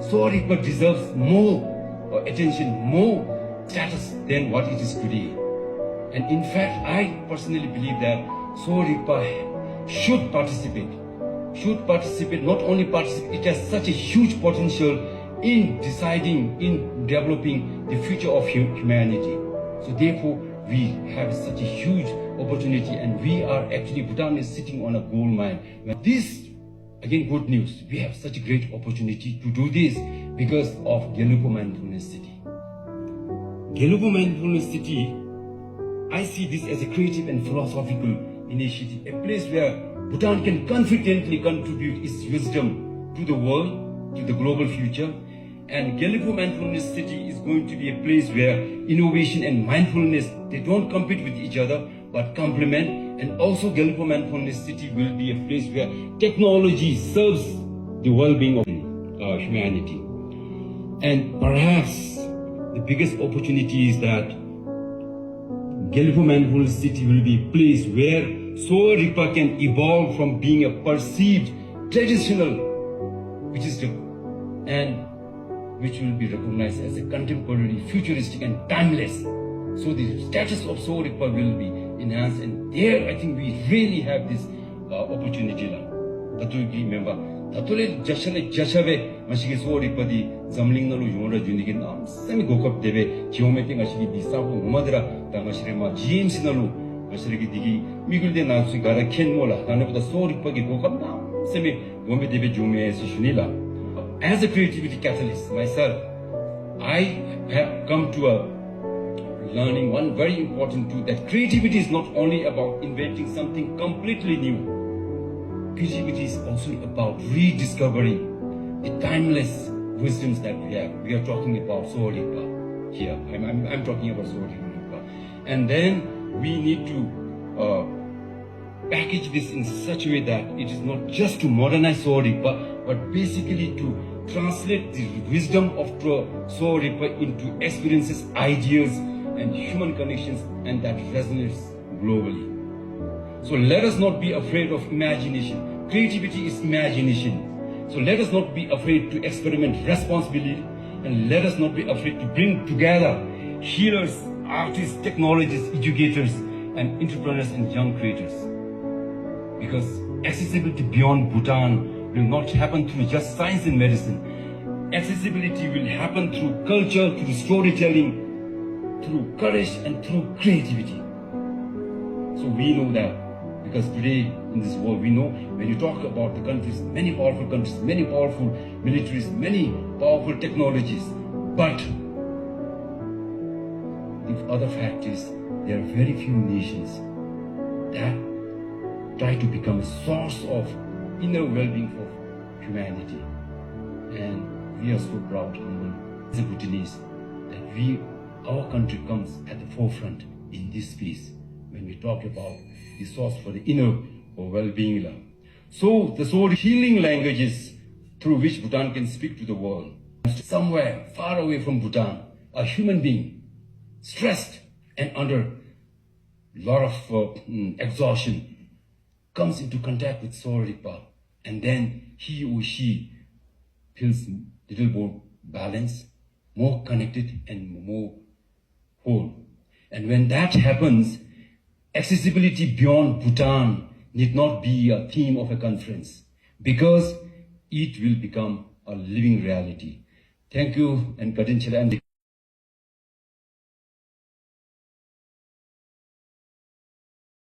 Soul Reaper deserves more attention, more status than what it is today. And in fact, I personally believe that Soul Reaper should participate, not only participate, it has such a huge potential in deciding, in developing the future of humanity. So therefore, we have such a huge opportunity, and we are actually, Bhutan is sitting on a gold mine. This, again, good news, we have such a great opportunity to do this because of Gelugpa Mindfulness City. Gelugpa Mindfulness City, I see this as a creative and philosophical initiative, a place where Bhutan can confidently contribute its wisdom to the world, to the global future. And Gelugpa Mindfulness City is going to be a place where innovation and mindfulness, they don't compete with each other, but complement. And also Gelugpa Mindfulness City will be a place where technology serves the well-being of humanity. And perhaps the biggest opportunity is that Gelugpa Mindfulness City will be a place where Soul Reaper can evolve from being a perceived traditional wisdom and which will be recognized as a contemporary, futuristic and timeless. So the status of Soul Reaper will be enhanced, and there I think we really have this opportunity now. Tatuki member, Tatule Jashale Jashave, Mashiki Soul Reaper, the Zamling Nalu Yora Junikin, Semi Gokap Deve, Geometric Ashiki, the Sabu Madra, Tamashirema, James Nalu, Mashiki Digi, Migul de Natsugara, Ken Mola, and of the Soul Reaper Gokap now, Semi Gombe Deve Jume Shunila. As a creativity catalyst myself, I have come to a learning one very important truth, that creativity is not only about inventing something completely new. Creativity is also about rediscovering the timeless wisdoms that we have. We are talking about Soul Reaper here. I'm talking about Soul Reaper. And then we need to package this in such a way that it is not just to modernize Soul Reaper, but basically to translate the wisdom of Soul Reaper into experiences, ideas, and human connections, and that resonates globally. So let us not be afraid of imagination. Creativity is imagination. So let us not be afraid to experiment responsibly, and let us not be afraid to bring together healers, artists, technologists, educators, and entrepreneurs and young creators. Because accessibility beyond Bhutan will not happen through just science and medicine. Accessibility will happen through culture, through storytelling, through courage, and through creativity. So we know that, because today in this world, we know when you talk about the countries, many powerful militaries, many powerful technologies, but the other fact is there are very few nations that try to become a source of inner well-being for humanity. And we are so proud, humble, as a Bhutanese, that our country comes at the forefront in this space when we talk about the source for the inner or well-being. So the soul healing languages through which Bhutan can speak to the world. Somewhere far away from Bhutan, a human being, stressed and under a lot of exhaustion, comes into contact with Soul Reaper, and then he or she feels a little more balanced, more connected, and more whole. And when that happens, accessibility beyond Bhutan need not be a theme of a conference, because it will become a living reality. Thank you, and Kadinchila.